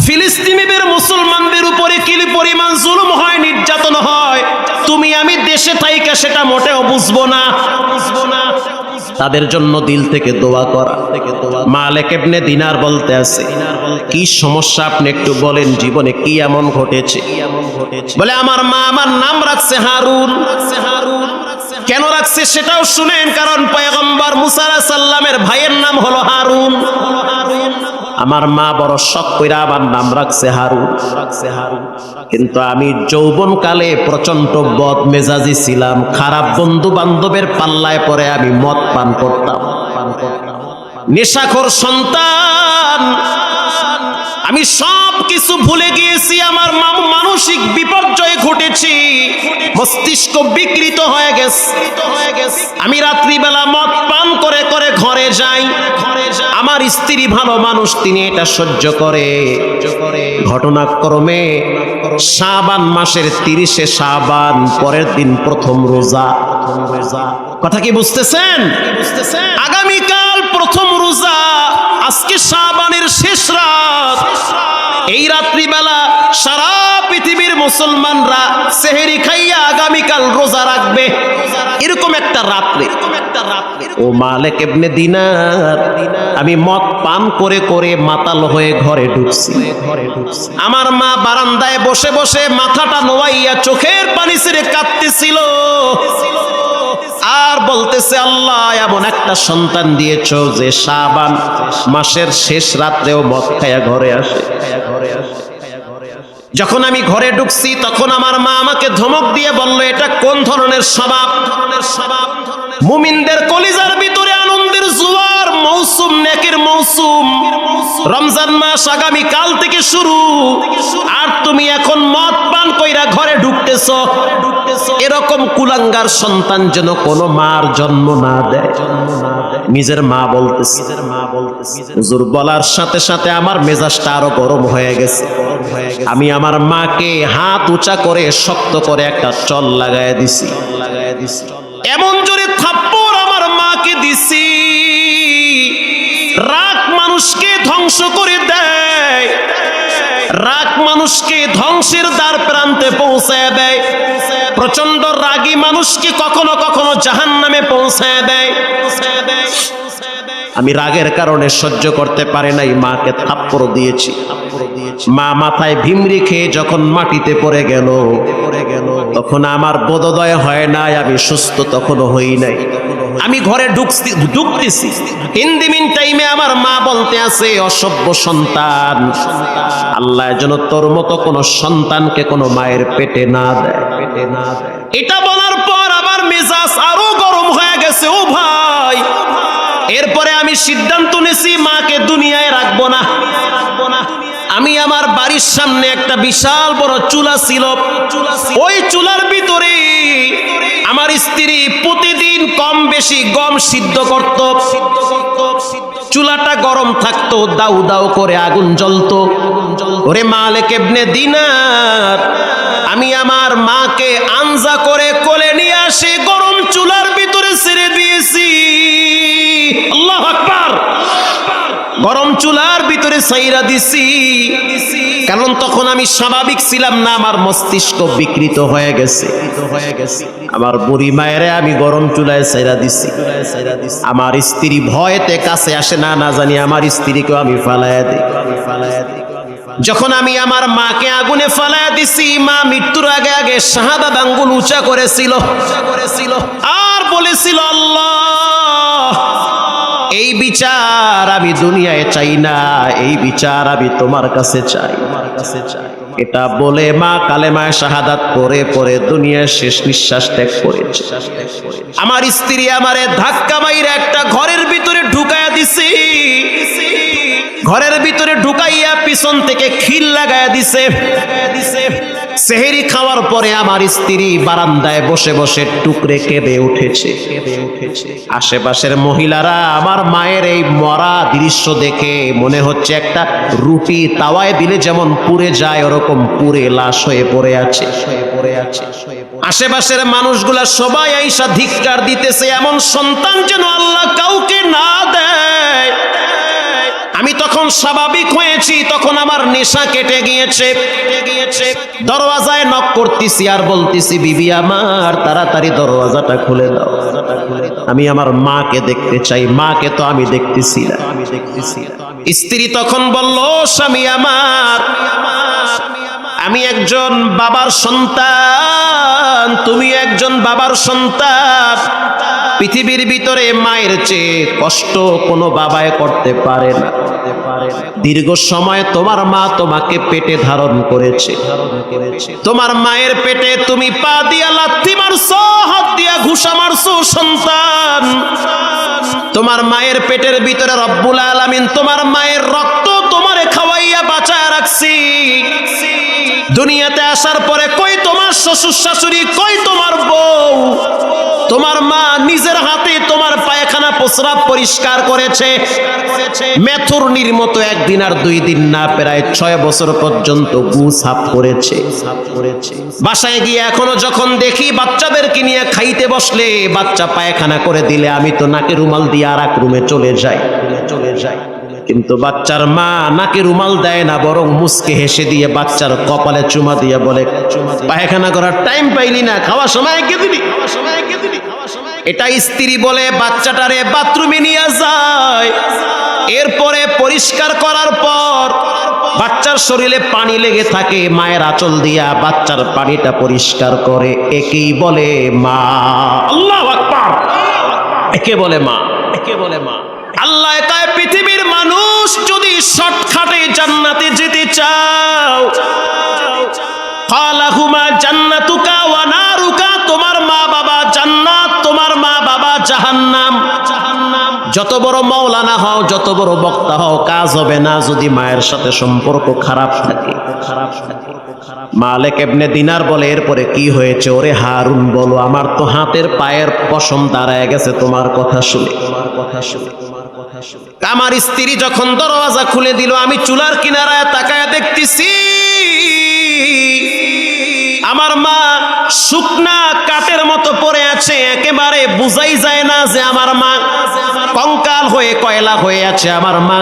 [SPEAKER 1] ফিলিস্তিনিদের মুসলমানদের উপরে কি পরিমাণ জুলুম হয়, নির্যাতন হয়, তুমি আমি দেশে থাইকা সেটা মোটেও বুঝবো না। তাদের জন্য দিল থেকে দোয়া করা। মালিক ইবনে দিনার বলতে আছে, কি সমস্যা আপনি একটু বলেন, জীবনে কি এমন ঘটেছে? বলে আমার মা আমার নাম রাখছে হারুন। কেন রাখছে সেটাও শুনেন, কারণ পয়গম্বর মুসা আলাইহিস সালামের ভাইয়ের নাম হলো হারুন। আমার মা বড় শখ কইরা আমার নাম রাখছে হারুন। কিন্তু আমি যৌবনকালে প্রচন্ড বদ মেজাজি ছিলাম, খারাপ বন্ধু বান্ধবের পাল্লায় পরে আমি মদ পান করতাম, নেশাখোর সন্তান। আমি সব কিছু ভুলে গিয়েছি, আমার মানসিক বিপর্যয় ঘটেছে, মস্তিষ্ক বিকৃত হয়ে গেছে। আমি রাত্রিবেলা মদ পান করে করে ঘরে যাই। আমার স্ত্রী ভালো মানুষ, তিনি এটা সহ্য করে। ঘটনাক্রমে শাবান মাসের 30 শাবান, পরের দিন প্রথম রোজা। কথা কি বুঝতেছেন? আগামীকাল প্রথম রোজা, আজকে শাবানের শেষ রাত। এই রাত্রিবেলা সারা পৃথিবীর মুসলমানরা সেহরি খাইয়া আগামীকাল রোজা রাখবে, এরকম একটা রাত্রে ও মালিক ইবনে দিনার আমি মদ পান করে করে মাতাল হয়ে ঘরে ঢুকছি। আমার মা বারান্দায় বসে বসে মাথাটা নোয়াইয়া চোখের পানি ছেড়ে কাঁদতেছিল আর বলতেছে, আল্লাহ এমন একটা সন্তান দিয়েছো যে শাবান মাসের শেষ রাত্রেও মদ খাইয়া ঘরে আসে। যখন আমি ঘরে ঢুকছি তখন আমার মা আমাকে ধমক দিয়ে বলল, এটা কোন ধরনের স্বভাব? মুমিনদের কলিজার ভিতরে আনন্দের জোয়ার মৌসুম, নেকির মৌসুম, রমজান মাস আগামী কাল থেকে শুরু, আর তুমি এখন মদ পান কইরা ঘরে ঢুকতেছো। এরকম কুলাঙ্গার সন্তান যেন কোনো মার জন্ম না দেয়। নিজের মা বলতেছে, হুজুর বলার সাথে সাথে আমার মেজাজটা আরো গরম হয়ে গেছে। আমি আমার মাকে হাত উঁচা করে শক্ত করে একটা চল লাগায় দিছি। এমন জোরে থাপ্পড় আমার মাকে দিছি, রাগ মানুষকে ধ্বংস করে দেয়, রাগ মানুষকে ধ্বংসের দ্বার প্রান্তে পৌঁছায় দেয়। প্রচন্ড রাগী মানুষকে কখনো কখনো জাহান্নামে পৌঁছায় দেয়। আমি রাগের কারণে সহ্য করতে পারে নাই, মাকে থাপ্পড় দিয়েছি। মা মাথায় ভিমরি খেয়ে যখন মাটিতে পড়ে গেল, তখন আমার বোধোদয় হয় নাই, আমি সুস্থ তখনো হই নাই। আমি ঘরে ঢুকতেছি, ইন দি মিন টাইমে আমার মা বলতে আছে, অসভ্য সন্তান, আল্লাহ যেন তোর মতো কোন সন্তানকে কোনো মায়ের পেটে না দেয়। এটা বলার পর আমার মেজাজ আরো গরম হয়ে গেছে। ও ভাই, এরপরে আমি সিদ্ধান্ত নিয়েছি মাকে দুনিয়ায় রাখবো না। আমি আমার বাড়ির সামনে একটা বিশাল বড় চুলা ছিল, ওই চুলার ভিতরে আমার স্ত্রী প্রতিদিন কম বেশি গম সিদ্ধ করত। চুলাটা গরম থাকতো, দাউ দাউ করে আগুন জ্বলতো। ওরে মালিক ইবনে দিনার, আমি আমার মাকে আনজা করে কোলে নিয়ে আসি, গরম চুলার ভিতরে ছেড়ে দিয়েছি। আল্লাহু আকবার। গরম চুলার ভিতরে ছাইরা দিছি, কারণ তখন আমি স্বাভাবিক ছিলাম না, আমার মস্তিষ্ক বিকৃত হয়ে গেছে। আমার বুড়ি মায়েরে আমি গরম চুলায় ছাইরা দিছি। আমার স্ত্রী ভয়তে কাছে আসে না, না জানি আমার স্ত্রীকেও আমি ফালাইয়া দিই। যখন আমি আমার মাকে আগুনে ফালাইয়া দিছি, মা মৃত্যুর আগে আগে শাহাদাত আঙ্গুল উঁচা করেছিল আর বলেছিল, আল্লাহ এই বিচার আমি দুনিয়ায় চাই না, এই বিচার আমি তোমার কাছে চাই। এটা বলে মা কালেমায়ে শাহাদাত পড়ে পড়ে দুনিয়ার শেষ নিঃশ্বাস ত্যাগ করেছে। আমার স্ত্রী আমারে ধাক্কা মাইরা একটা ঘরের ভিতরে ঢুকাইয়া দিছে, ঘরের ভিতরে ঢুকাইয়া পিছন থেকে খিল লাগাইয়া দিছে। সেহরি খাওয়ার পরে আমার স্ত্রী বারান্দায় বসে বসে টুকরে কেঁদে উঠেছে। আশেপাশের মহিলারা আমার মায়ের এই মরা দৃশ্য দেখে মনে হচ্ছে একটা রুটি তাওয়ায় দিলে যেমন পুড়ে যায়, ওরকম পুড়ে লাশ হয়ে পড়ে আছে। আশেপাশের মানুষগুলা সবাই আইসা ধিক্কার দিতেছে, এমন সন্তান যেন আল্লাহ কাউকে না দেয়। আমি তখন স্বাভাবিক হয়েছি, তখন আমার নেশা কেটে গিয়েছে। দরওয়াজায় নক করতেছি আর বলতেছি, বিবি আমার তাড়াতাড়ি দরওয়াজাটা খুলে দাও। আমি আমার মাকে দেখতে চাই, মাকে তো আমি দেখতেছি না। স্ত্রী তখন বলল, স্বামী আমার, আমি একজন বাবার সন্তান, তুমি একজন বাবার সন্তান। পৃথিবীর ভিতরে মায়ের চেয়ে কষ্ট কোনো বাবায় করতে পারে না। দীর্ঘ সময় তোমার মা তোমাকে পেটে ধারণ করেছে, তোমার মায়ের পেটে তুমি পা দিয়া লাথি মারছো, হাত দিয়া ঘুষা মারছো সন্তান। তোমার মায়ের পেটের ভিতরে রব্বুল আলামিন তোমার মায়ের রক্ত তোমারে খাওয়াইয়া বাঁচায় রাখছি। দুনিয়াতে আসার পরে কই তোমার শ্বশুর শাশুড়ি, কই তোমার বউ? তোমার মা নিজের হাতে তোমার পায়খানা প্রস্রাব পরিষ্কার করেছে। মেথুরনির মতো একদিন আর 2 দিন না, প্রায় 6 বছর পর্যন্ত গু সাফ করেছে। বাসায় গিয়ে এখনো যখন দেখি বাচ্চাদেরকে নিয়ে খাইতে বসলে, বাচ্চা পায়খানা করে দিলে আমি তো নাকে রুমাল দিয়ে আর এক রুমে চলে যাই। কিন্তু বাচ্চার মা নাকে রুমাল দেয় না, বরং মুসকে হেসে দিয়ে বাচ্চার কপালে চুমা দিয়ে বলে, পায়খানা করার টাইম পাইলি না, খাওয়ার সময় কে দিবি। এটা স্ত্রী বলে বাচ্চাটারে বাথরুমে নিয়ে যায়। এরপরে পরিষ্কার করার পর বাচ্চার শরীরে পানি লেগে থাকে, মায়ের আঁচল দিয়া বাচ্চার পানিটা পরিষ্কার করে। একেই বলে মা। আল্লাহু আকবার। একে বলে মা, একে বলে মা। আল্লাহ কয়, পৃথিবীর মানুষ যদি শর্টকাটে জান্নাতে যেতে চাও, কালাহুমা জান্নাতুকা ওয়া নারুকা, তোমার মা বাবা জান্নাত, তোমার মা বাবা জাহান্নাম। যত বড় মাওলানা হও, যত বড় বক্তা হও, কাজ হবে না যদি মায়ের সাথে সম্পর্ক খারাপ থাকে। মালিক ইবনে দিনার বলে, এরপরে কি হয়েছে? ওরে হারুন, বলো, আমার তো হাতের পায়ের পশম দাঁড়ায় গেছে তোমার কথা শুনে। আমার স্ত্রী যখন দরওয়াজা খুলে দিল, আমি চুলার কিনারায় তাকায় দেখতেছি আমার মা শুকনা কাঠের মতো পড়ে আছে, একেবারে বুঝাই যায় না যে আমার মা কঙ্কাল হয়ে কয়লা হয়ে আছে আমার মা।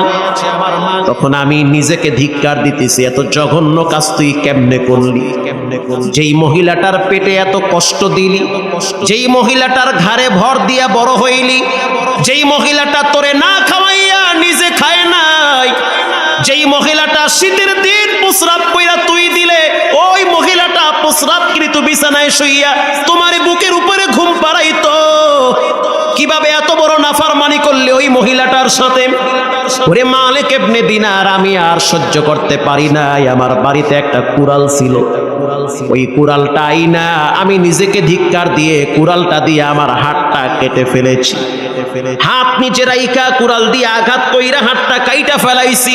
[SPEAKER 1] তখন আমি নিজেকে ধিক্কার দিতেছি, এত জঘন্য কাজ তুই কেমনে করলি? যেই মহিলাটার পেটে এত কষ্ট দিলি, যেই মহিলাটার ঘাড়ে ভর দিয়া বড় হইলি, যেই মহিলাটা তোরে না খাওয়াইয়া নিজে খায় নাই, যেই মহিলাটা শীতের দিন প্রস্রাব কইরা তুই দিলে, ওই মহিলাটা প্রস্রাবকৃত বিছানায় শুইয়া তোমার বুকের উপরে ঘুম পাড়াইতো, কিভাবে এত বড় নাফরমানি করলে ওই মহিলাটার সাথে? ওরে মালিক ইবনে দিনার, আমি আর সহ্য করতে পারি নাই। আমার বাড়িতে একটা কুড়াল ছিল, ওই কুড়ালটা আইনা আমি নিজেকে ধিক্কার দিয়ে কুড়ালটা দিয়ে আমার হাতটা কেটে ফেলেছি। হাত নিচে রাইখা কুড়াল দিয়ে আঘাত কইরা হাতটা কাইটা ফেলাইছি।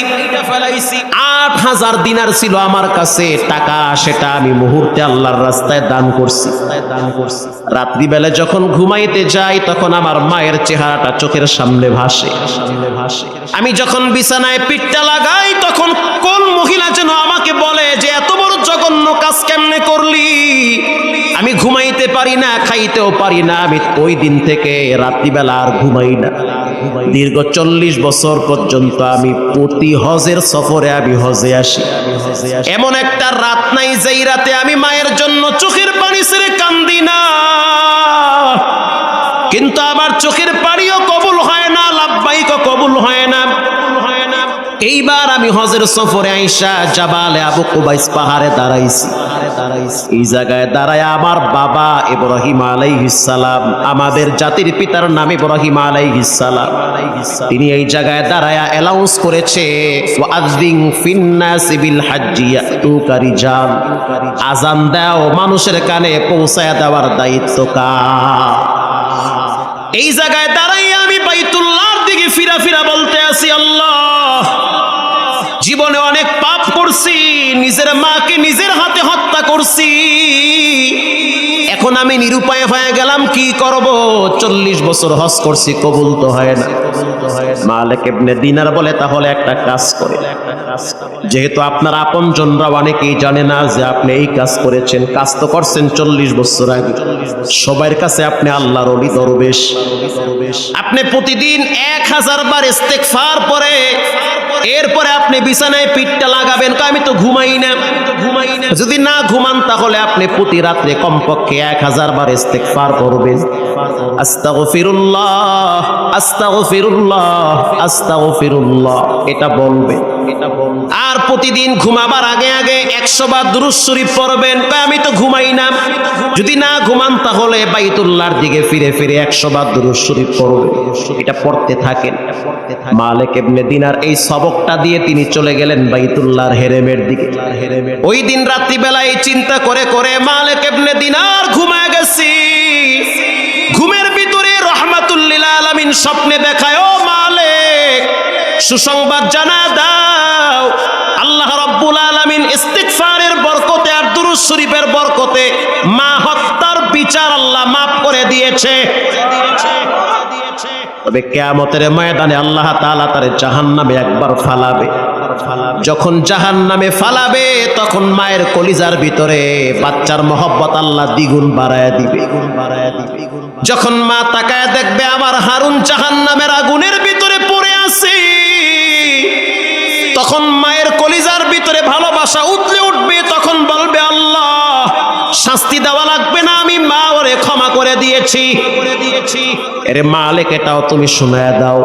[SPEAKER 1] 8000 দিনার ছিল আমার কাছে টাকা, সেটা আমি মুহূর্তে আল্লাহর রাস্তায় দান করছি। রাত্রিবেলা যখন ঘুমাইতে যাই, তখন আমার মায়ের চেহারাটা চোখের সামনে ভাসে। আমি যখন বিছানায় পিঠটা লাগাই, তখন কোন মহিলা যেন আমাকে বলে যে এত বড় জঘন্য কাজ কেমনে করলি? আমি ঘুমাইতে পারি না, খাইতেও পারি না। আমি ওই দিন থেকে রাত্রিবেলা আর ঘুমাই না। দীর্ঘ 40 বছর পর্যন্ত আমি প্রতি হজের সফরে আমি হজে আসি। এমন একটা রাত নাই যেই রাতে আমি মায়ের জন্য চোখের পানি ছেড়ে কান্দি না। কিন্তু আমার চোখের পানিও কবুল হয় না, লাব্বাইকও কবুল হয় না। এইবার আমি হজের সফরে আইসা জাবালে আবু কুবাইস পাহাড়ে দাঁড়াইছি। এই জায়গায় দাঁড়ায় আমার বাবা ইব্রাহিম আলাইহিস সালাম, আমাদের জাতির পিতার নাম ইব্রাহিম আলাইহিস সালাম, তিনি এই জায়গায় দাঁড়ায় অ্যালাউন্স করেছে, ওয়াযিন ফিন্নাসি বিল হাজ্জি ইয়াতুকা রিজাল, আযান দাও, মানুষের কানে পৌঁছায় দেওয়ার দায়িত্ব কার? এই জায়গায় দাঁড়াই আমি বাইতুল্লাহর দিকে ফিরা ফিরা বলতে আছি, আল্লাহ, জীবনে অনেক পাপ করছি, নিজের মাকে নিজের হাতে হত্যা করছি, এখন আমি নিরুপায় হয়ে গেলাম, কি করব? 40 বছর হজ করছি, কবুল তো হয় না। মালিক ইবনে দিনার বলে, তাহলে একটা কাজ করে, যেহেতু আপনার আপনজনরা অনেকেই জানে না যে আপনি এই কাজ করেছেন, কাজ তো করছেন 40 বছর আগে, সবার কাছে আপনি আল্লাহর ওলি দরবেশ, আপনি প্রতিদিন 1000 বার ইস্তেগফার পড়ে এরপরে আপনি বিছানায় পিঠটা লাগাবেন। আমি তো ঘুমাই না। যদি না ঘুমান তাহলে আপনি প্রতি রাত্রে কমপক্ষে 1000 বার ইস্তেগফার করবেন, আস্তাগফিরুল্লাহ আস্তাগফিরুল্লাহ আস্তাগফিরুল্লাহ, এটা বলবেন। আর প্রতিদিন ঘুমাবার আগে আগে 100 বার দুরূদ শরীফ পড়বেন। আমি তো ঘুমাই না, যদি না ঘুমান তাহলে বাইতুল্লাহর দিকে ফিরে ফিরে 100 বার দুরূদ শরীফ পড়বেন। এটা পড়তে থাকেন। মালিক ইবনে দিনার এই সবকটা দিয়ে তিনি চলে গেলেন বাইতুল্লাহর হেরেমের দিকে। ওই দিন রাত্রিবেলায় চিন্তা করে করে মালিক ইবনে দিনার ঘুমায় গেছি। ঘুমের ভিতরে রাহমাতুল লিল আলামিন স্বপ্নে দেখায়, ও মালিক সুসংবাদ জানা দাও, আল্লাহ রাব্বুল আলামিন ইস্তিগফারের বরকতে আর দুরূদ শরীফের বরকতে মা হত্যার বিচার আল্লাহ মাফ করে দিয়েছে। তবে কিয়ামতের ময়দানে আল্লাহ তাআলা তারে জাহান্নামে একবার ফালাবে। যখন জাহান্নামে ফালাবে তখন মায়ের কলিজার ভিতরে বাচ্চার মহব্বত আল্লাহ দ্বিগুণ বাড়ায় দিবে। যখন মা তাকায় দেখবে আমার হারুন জাহান্নামের আগুনের ভিতরে পড়ে আছে, তখন মায়ের কলিজার ভিতরে ভালোবাসা উতলে উঠবে। তখন বলবে, আল্লাহ শাস্তি দেওয়া লাগবে না, আমি মা ওরে ক্ষমা করে দিয়েছি। এরে মালিক এটাও তুমি শোনায় দাও।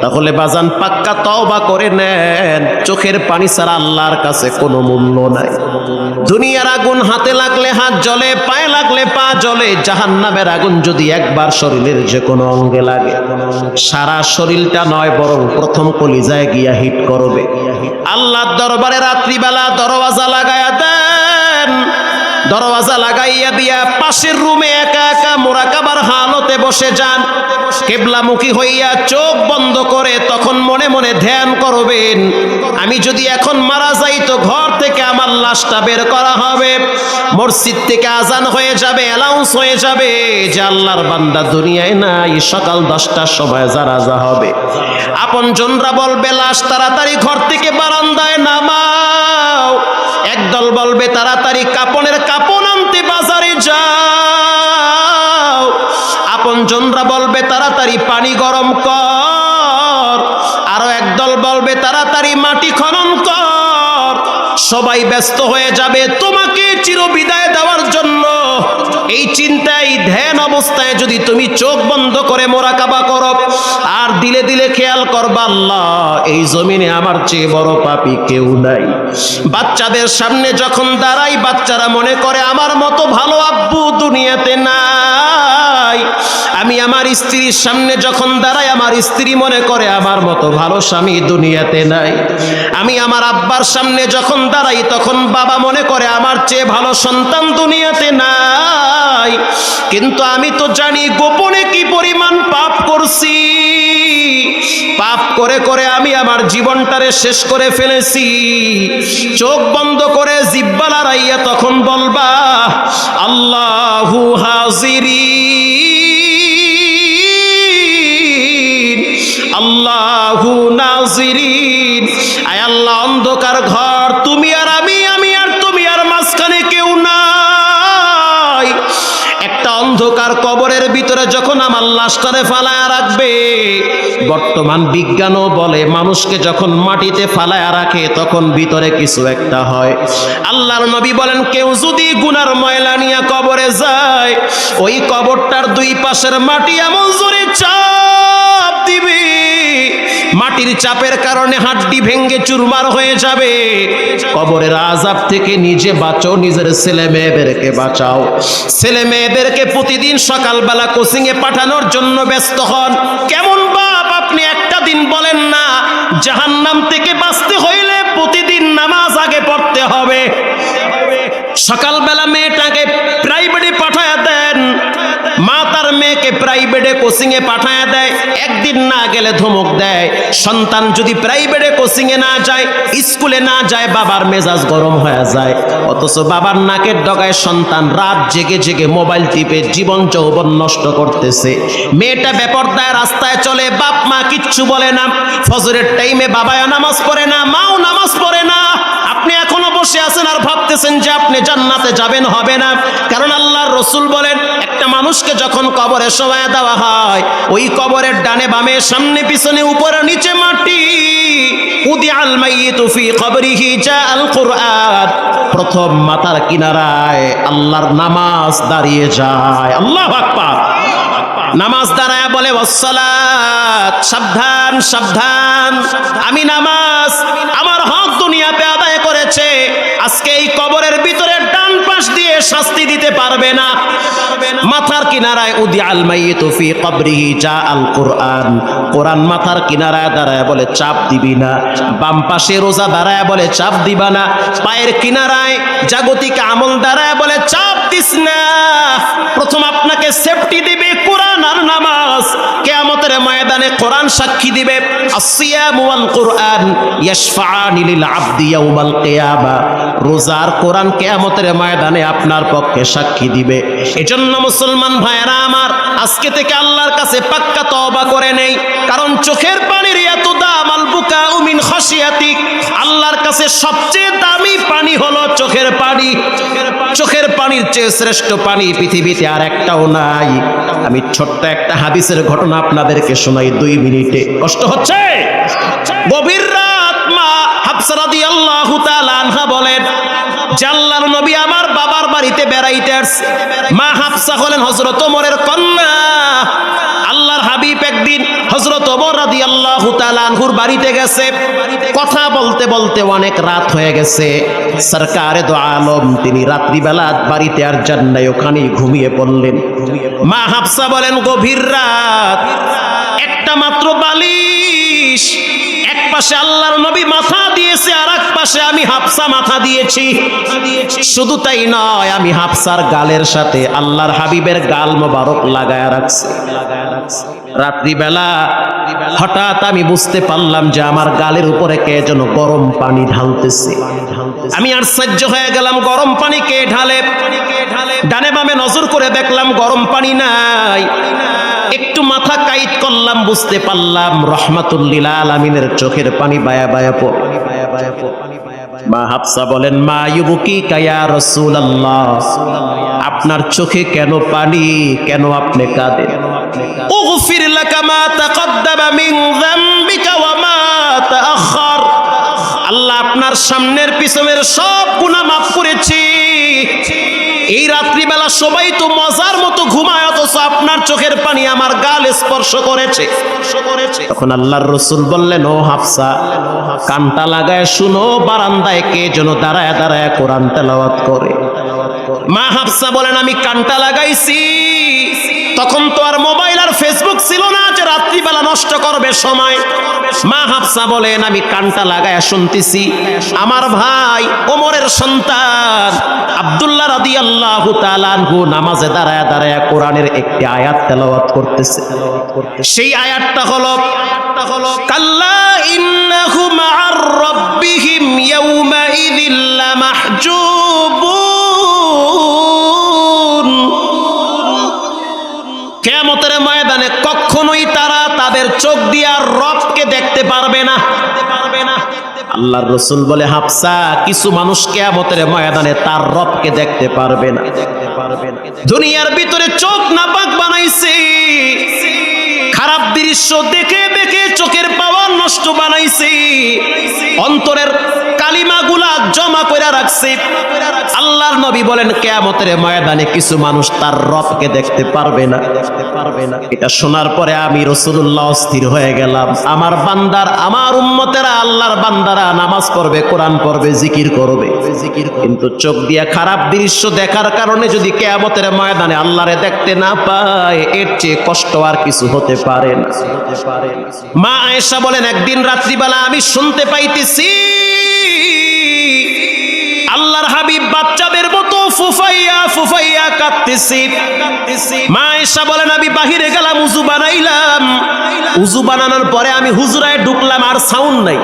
[SPEAKER 1] তাহলে বাজান পাক্কা তওবা করে নেন। চোখের পানি ছাড়া আল্লাহর কাছে কোনো মূল্য নাই। দুনিয়ার আগুন হাতে লাগলে হাত জ্বলে, পায়ে লাগলে পা জ্বলে। জাহান্নামের আগুন যদি একবার শরীরের যে কোনো অঙ্গে লাগে, সারা শরীরটা নয় বরং প্রথম কলিজায় গিয়া হিট করবে। আল্লাহর দরবারে রাত্রিবেলা দরওয়াজা লাগায়া দেন। দরওয়াজা লাগাইয়া দিয়া পাশের রুমে একা একা মুরাকাবার হালতে বসে যান। কিবলামুখী হইয়া চোখ বন্ধ করে তখন মনে মনে ধ্যান করবেন, আমি যদি এখন মারা যাই তো ঘর থেকে আমার লাশটা বের করা হবে, মসজিদ থেকে আজান হয়ে যাবে, অ্যালাউন্স হয়ে যাবে যে আল্লাহর বান্দা দুনিয়ায় নাই, সকাল 10টার সময় জানাজা হবে। আপনজনরা বলবে লাশ তাড়াতাড়ি ঘর থেকে বারান্দায় নামাও। একদল বলবে তাড়াতাড়ি কাপনের কাপড় আনতে বাজারে যাও। আপনজনরা বলবে তাড়াতাড়ি পানি গরম কর। আরো একদল বলবে তাড়াতাড়ি মাটি খনন কর। সবাই ব্যস্ত হয়ে যাবে তোমাকে চিরবিদায় দেওয়ার জন্য। এই চিন্তায় ধ্যান অবস্থায় যদি তুমি চোখ বন্ধ করে মুরাকাবা করো আর দিলে দিলে খেয়াল করবা, আল্লাহ এই জমিনে আমার চেয়ে বড় পাপী কেউ নাই। বাচ্চাদের সামনে যখন দাঁড়াই বাচ্চারা মনে করে আমার মতো ভালো আব্বু দুনিয়াতে নাই। আমি আমার স্ত্রীর সামনে যখন দাঁড়াই আমার স্ত্রী মনে করে আমার মতো ভালো স্বামী দুনিয়াতে নাই। আমি আমার আব্বার সামনে যখন দাঁড়াই তখন বাবা মনে করে আমার চেয়ে ভালো সন্তান দুনিয়াতে নাই। কিন্তু আমি তো জানি গোপনে কি পরিমাণ পাপ করছি। পাপ করে করে আমি আমার জীবনটারে শেষ করে ফেলেছি। চোখ বন্ধ করে জিহ্বা লড়াইয়া তখন বলবা, আল্লাহু হাজিরিন আল্লাহু নাজিরিন। আয় আল্লাহ অন্ধকার ঘর, তুমি আর আমি, আমি আর তুমি আর মাঝখানে কেউ নাই। একটা অন্ধকার কবরের ভিতরে যখন আমার লাশটারে ফালায়া রাখবে, বর্তমান বিজ্ঞানও বলে মানুষকে যখন মাটিতে ফালায়া রাখে তখন ভিতরে কিছু একটা হয়। আল্লাহর নবী বলেন কেউ যদি গুনার ময়লা নিয়ে কবরে যায়, ওই কবরটার দুই পাশের মাটি এমন জোরে চাপ দিবে, মাটির চাপের কারণে হাড্ডি ভেঙ্গে চুরমার হয়ে যাবে। কবরের আযাব থেকে নিজে বাঁচো, নিজের ছেলে মেয়েদেরকে বাঁচাও। ছেলে মেয়েদেরকে প্রতিদিন সকালবেলা কোচিং এ পাঠানোর জন্য ব্যস্ত হন। কেমন বাপ আপনি একটা দিন বলেন না জাহান্নাম থেকে বাঁচতে হইলে প্রতিদিন নামাজ আগে পড়তে হবে। সকালবেলা মেয়েটাকে প্রাইভেটে পাঠায়া দেন, মা তার মেয়েকে প্রাইভেটে কোচিং এ পাঠায়া দেয়, একদিন না গেলে ধমক দেয়। সন্তান যদি প্রাইভেটে কোচিং এ না যায়, স্কুলে না যায়, বাবার মেজাজ গরম হয়ে যায়। অথচ বাবার নাকের ডগায় সন্তান রাত জেগে জেগে মোবাইল টিপে জীবন যৌবন নষ্ট করতেছে। মেয়েটা বেপরদায় রাস্তায় চলে, বাপ মা কিচ্ছু বলে না। ফজরের টাইমে বাবাও নামাজ পড়ে না, মাও নামাজ পড়ে না। আপনি এখনো বসে আছেন আর ভাবতেছেন যে আপনি জান্নাতে যাবেন, হবে না। কারণ আল্লাহর রাসূল বলেন একটা মানুষকে যখন কবরে শোয়ায়া দেওয়া হয়, ওই কবরের ডানে বামে সামনে পিছনে উপরে নিচে মাটি, উদিআল মাইয়িতু ফি কবরিহি জাআল কুরআন, প্রথম মাথার কিনারায় আল্লাহর নামাজ দাঁড়িয়ে যায়। আল্লাহু আকবার। নামাজ দাঁড়ায় বলে ওয়াসসালাত, সাবধান সাবধান, আমি নামাজ আমার হক দুনিয়াতে আদায় করেছে, আজকে এই কবরের ভিতরে ডান পাশ দিয়ে শাস্তি দিতে পারবে না। মাথার কিনারায় উদিআল মাইয়িতু ফি কবরিহি জাআল কুরআন, কোরআন মাথার কিনারায় দাঁড়ায় বলে চাপ দিবি না। বাম পাশে রোজা দাঁড়ায় বলে চাপ দিবা না। পায়ের কিনারায় জাগতিক আমল দাঁড়ায় বলে চাপ দিস না। প্রথম আপনাকে সেফটি দিবে কোরআন আর নামাজ। কিয়ামতের ময়দানে কোরআন সাক্ষী দিবে। আসসিয়ামু ওয়াল কুরআন ইয়াশফাআনি লিল আবদি ইয়াউমাল কিয়ামা, রোজা আর কোরআন কিয়ামতের ময়দানে আপনার পক্ষে সাক্ষী দিবে। এজন্য মুসলমান ভাইরা আমার, আজকে থেকে আল্লাহর কাছে পাক্কা তওবা করে নেই, কারণ চোখের পানির এত দাম। আল বুকাউ মিন খাশিয়াতিক, আল্লাহর কাছে সবচেয়ে দামি পানি হলো চোখের পানি। চোখের পানির চেয়ে শ্রেষ্ঠ পানি পৃথিবীতে আর একটাও নাই। আমি ছোট্ট একটা হাদিসের ঘটনা আপনাদেরকে শোনাই 2 মিনিটে। কষ্ট হচ্ছে? গভীর রাত মা হাফসা রাদিয়াল্লাহু তাআলা আনহা বলেন যে আল্লাহর নবী আমার বাবার বাড়িতে বেড়াইতে আসছে। মা হাফসা হলেন হযরত ওমরের কন্যা। আল্লাহর হাবিব একদিন হযরত ওমর রাদিয়াল্লাহু তাআলা আনহুর বাড়িতে গেছে। কথা বলতে বলতে অনেক রাত হয়ে গেছে। সরকারে দো আলম তিনি রাত্রিবেলা বাড়িতে আর যান নাই, ওখানেই ঘুমিয়ে পড়লেন। মা হাফসা বলেন গভীর রাত, একটা মাত্র বালিশ, এক পাশে আল্লাহর নবী মাথা দিয়েছে, আর এক পাশে আমি হাফসা মাথা দিয়েছি। শুধু তাই নয়, আমি হাফসার গালের সাথে আল্লাহর হাবিবের গাল মোবারক লাগায়া রাখছি। রাত্রিবেলা হঠাৎ আমি বুঝতে পারলাম যে আমার গালের উপরে কে যেন গরম পানি ঢালতেছে। আমি আশ্চর্য হয়ে গেলাম, গরম পানি কে ঢালে? ডানে বামে নজর করে দেখলাম গরম পানি নাই। একটু মাথা কাইট করলাম, বুঝতে পারলাম রহমাতুল লিল আলামিনের চোখের পানি বায়া বায়া পড়ে। মা হাফসা বলেন মা ইউবকিকা ইয়া রাসূলুল্লাহ, আপনার চোখে কেন পানি, কেন আপনি কাঁদেন? উগফির লাকা মা তাকদ্দামা মিন যামবিকা ওয়া মা তাআখার, আল্লাহ আপনার সামনের পিছনের সব গুনাহ মাফ করেছি। এই রাত্রিবেলা সবাই তো মজার মতো ঘুমায়, অথচ আপনার চোখের পানি আমার গাল স্পর্শ করেছে। তখন আল্লাহর রাসূল বললেন ও হাফসা, কানটা লাগায় শুনো, বারান্দায় কে যেন দাঁড়ায় দাঁড়ায় কোরআন তেলাওয়াত করে। মা হাফসা বলেন আমি কানটা লাগাইছি, তখন তো আর মোবাইল আর ফেসবুক ছিল না যে রাত্রিবেলা নষ্ট করবে সময়। মা হাফসা বলেন আমি কানটা লাগায় শুনতেছি, আমার ভাই ওমরের সন্তান আব্দুল্লাহ রাদিয়াল্লাহু তাআলা আনহু নামাজে দাঁড়ায় দাঁড়ায় কোরআনের একটি আয়াত তেলাওয়াত করতেছে। সেই আয়াতটা হলো কাল্লা ইন্নাহু মা'আর রাব্বিহিম ইয়াওমাইযিল লামাহজুবুন, কিয়ামতের ময়দানে কখনোই তারা তাদের চোখ দিয়ে রবকে দেখতে পারবে না। আল্লাহর রাসূল বলে হাফসা, কিছু মানুষ কিয়ামতের ময়দানে তার রবকে দেখতে পারবে না। দুনিয়ার ভিতরে চোখ নাপাক বানাইছে, খারাপ দৃশ্য দেখে দেখে চোখের পাওয়ার নষ্ট বানাইছে, অন্তরের কালিমাগুলা জমা করে রাখছে। আল্লাহর নবী বলেন কিয়ামতের ময়দানে কিছু মানুষ তার রবকে দেখতে পারবে না। এটা শোনার পরে আমি রাসূলুল্লাহ অস্থির হয়ে গেলাম। আমার বান্দার, আমার উম্মতেরা, আল্লাহর বান্দারা নামাজ পড়বে, কোরআন পড়বে, জিকির করবে, কিন্তু চোখ দিয়া খারাপ দৃশ্য দেখার কারণে যদি কিয়ামতের ময়দানে আল্লাহরে দেখতে না পায়, এর চেয়ে কষ্ট আর কিছু হতে পারে না। মা আয়েশা বলেন একদিন রাত্রিবেলা আমি শুনতে পাইতেছি আল্লাহর হাবিব বাচ্চাদের মতো ফুফাইয়া ফুফাইয়া কাঁদতেছি। মা আয়েশা বলেন আমি বাহিরে গেলাম, উযু বানাইলাম, উযু বানানোর পরে আমি হুজরায় ঢুকলাম, আর সাউন্ড নাই।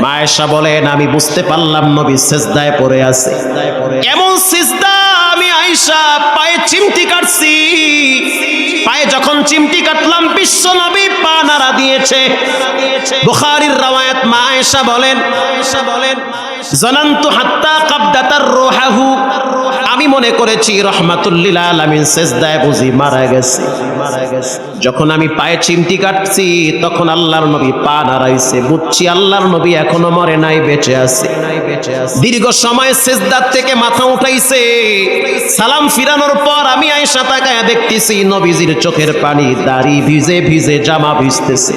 [SPEAKER 1] মা আয়েশা বলেন আমি বুঝতে পারলাম নবী সিজদায় পড়ে আছে। এমন সিজদা আমি আয়েশা পায়ে চিমটি কাটছি। পায়ে যখন চিমটি কাটলাম বিশ্ব নবী পা নাড়া দিয়েছে। বুখারীর রওয়ায়াত মা আয়েশা বলেন জানান্তু হাত্তা কাবদাতার রূহাহু, আমি মনে করেছি রহমাতুল লিল আলামিন সিজদায় বুঝি মারা গেছে। যখন আমি পায়ে চিমটি কাটছি তখন আল্লাহর নবী পা নাড়াইছে, বুঝছি আল্লাহর নবী এখনো মরে নাই, বেঁচে আছে। দীর্ঘ সময় সিজদার থেকে মাথা উঠাইছে। সালাম ফিরানোর পর আমি আয়েশা তাকায়া দেখতেছি নবীজির চোখের পানি, দাড়ি ভিজে ভিজে, জামা ভিজতেছে।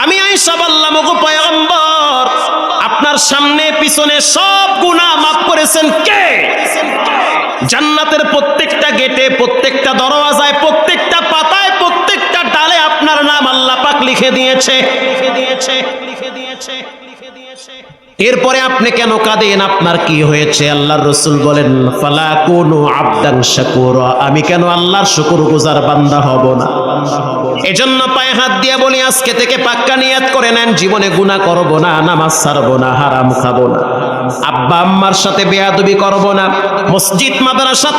[SPEAKER 1] আমি আয়েশা বললাম, ওগো পয়গম্বর, আপনার সামনে পিছনে সব গুনাহ মাফ করেছেন কে? জান্নাতের প্রত্যেকটা গেটে, প্রত্যেকটা দরওয়াজায়, প্রত্যেকটা পাতায়, প্রত্যেকটা ডালে আপনার নাম আল্লাহ পাক লিখে দিয়েছে। এরপরে আপনি কেন কাঁদেন? আপনার কি হয়েছে? আল্লাহর রাসূল বলেন, ফালা কুনু আবদান শাকুরা, আমি কেন আল্লাহর শুকরগুজার বান্দা হব না? এজন্য পায়ে হাত দিয়ে বলি, আজকে থেকে পাক্কা নিয়ত করে নেন, জীবনে গুনাহ করব না, নামাজ ছাড়ব না, হারাম খাবো না, আব্বা আম্মার সাথে বেয়াদবি করব না, মসজিদ মাদ্রাসার